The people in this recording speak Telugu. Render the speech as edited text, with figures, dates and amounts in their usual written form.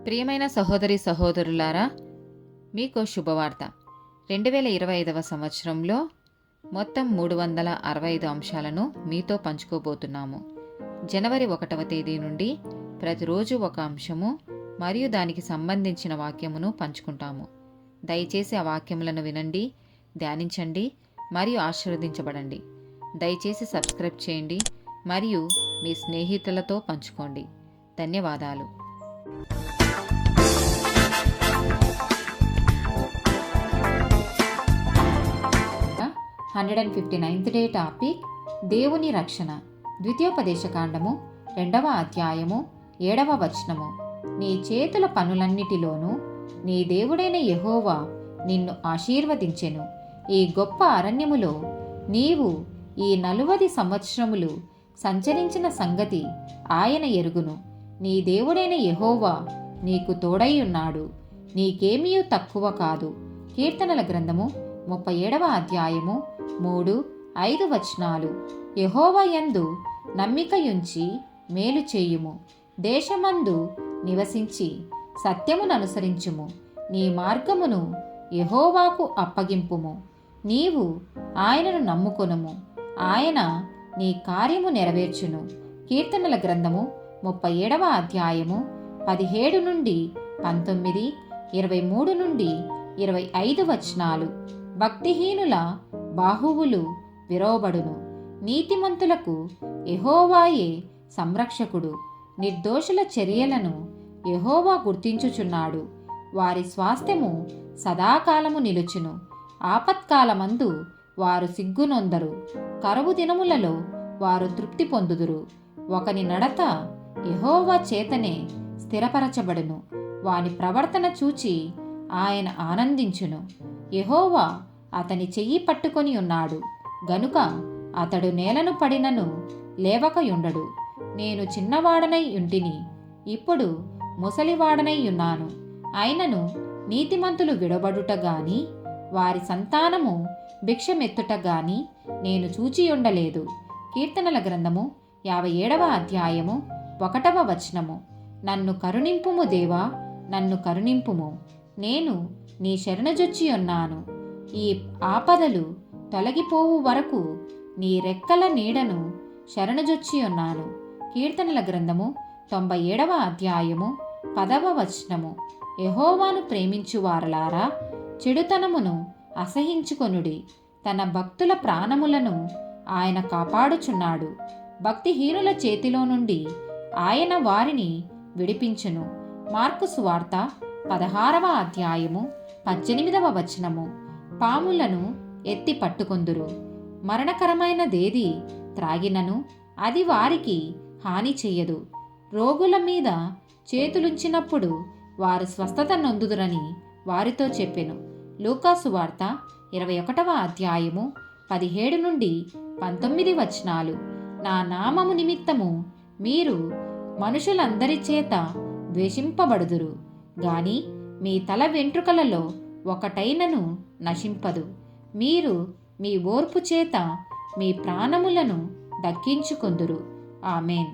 ప్రియమైన సహోదరి సహోదరులారా, మీకు శుభవార్త. 2025 సంవత్సరంలో మొత్తం 365 అంశాలను మీతో పంచుకోబోతున్నాము. జనవరి 1వ తేదీ నుండి ప్రతిరోజు ఒక అంశము మరియు దానికి సంబంధించిన వాక్యమును పంచుకుంటాము. దయచేసి ఆ వాక్యములను వినండి, ధ్యానించండి మరియు ఆశీర్వదించబడండి. దయచేసి సబ్స్క్రైబ్ చేయండి మరియు మీ స్నేహితులతో పంచుకోండి. ధన్యవాదాలు. 159th డే టాపిక్ దేవుని రక్షణ. ద్వితీయోపదేశకాండము 2వ అధ్యాయము 7వ వచనము. నీ చేతుల పనులన్నిటిలోనూ నీ దేవుడైన యెహోవా నిన్ను ఆశీర్వదించెను. ఈ గొప్ప అరణ్యములో నీవు ఈ 40 సంవత్సరములు సంచరించిన సంగతి ఆయన ఎరుగును. నీ దేవుడైన యెహోవా నీకు తోడై ఉన్నాడు, నీకేమీ తక్కువ కాదు. కీర్తనల గ్రంథము 37వ అధ్యాయము 3-5 వచనాలు. యెహోవా యందు నమ్మికయుంచి మేలు చేయుము, దేశమందు నివసించి సత్యమును అనుసరించుము. నీ మార్గమును యెహోవాకు అప్పగింపుము, నీవు ఆయనను నమ్ముకొనుము, ఆయన నీ కార్యము నెరవేర్చును. కీర్తనల గ్రంథము 37వ అధ్యాయము 17-19, 23-25 వచనాలు. భక్తిహీనుల బాహువులు విరోబడును, నీతిమంతులకు యెహోవాయే సంరక్షకుడు. నిర్దోషుల చర్యలను యెహోవా గుర్తించుచున్నాడు, వారి స్వాస్థ్యము సదాకాలము నిలుచును. ఆపత్కాలమందు వారు సిగ్గునొందరు, కరువు దినములలో వారు తృప్తి పొందుదురు. ఒకని నడత యెహోవా చేతనే స్థిరపరచబడును, వాని ప్రవర్తన చూచి ఆయన ఆనందించును. యెహోవా అతని చెయ్యి పట్టుకొని ఉన్నాడు గనుక అతడు నేలను పడినను లేవకయుండడు. నేను చిన్నవాడనై యుంటిని, ఇప్పుడు ముసలివాడనై ఉన్నాను. అయినను నీతిమంతులు విడబడుట గాని వారి సంతానము భిక్షమెత్తుట గాని నేను చూచియుండలేదు. కీర్తనల గ్రంథము 57వ అధ్యాయము 1వ వచనము. నన్ను కరుణింపుము దేవా, నన్ను కరుణింపుము, నేను నీ శరణుజొచ్చియున్నాను. ఈ ఆపదలు తొలగిపోవు వరకు నీ రెక్కల నీడను శరణుజొచ్చియున్నాను. కీర్తనల గ్రంథము 97వ అధ్యాయము 10వ వచనము. యెహోవాను ప్రేమించువారలారా, చెడుతనమును అసహించుకొనుడి. తన భక్తుల ప్రాణములను ఆయన కాపాడుచున్నాడు. భక్తిహీనుల చేతిలో నుండి ఆయన వారిని విడిపించును. మార్కు సువార్త 16వ అధ్యాయము 18వ వచనము. పాములను ఎత్తి పట్టుకొందురు, మరణకరమైనదేది త్రాగినను అది వారికి హాని చెయ్యదు. రోగుల మీద చేతులుంచినప్పుడు వారు స్వస్థత నొందుదురని వారితో చెప్పెను. లూకాసు వార్త 21వ అధ్యాయము 17-19 వచనాలు. నా నామము నిమిత్తము మీరు మనుషులందరి చేత ద్వేషింపబడుదురు గాని మీ తల వెంట్రుకలలో ఒకటైనను నశింపదు. మీరు మీ ఓర్పు చేత మీ ప్రాణములను దక్కించుకొందురు. ఆమేన్.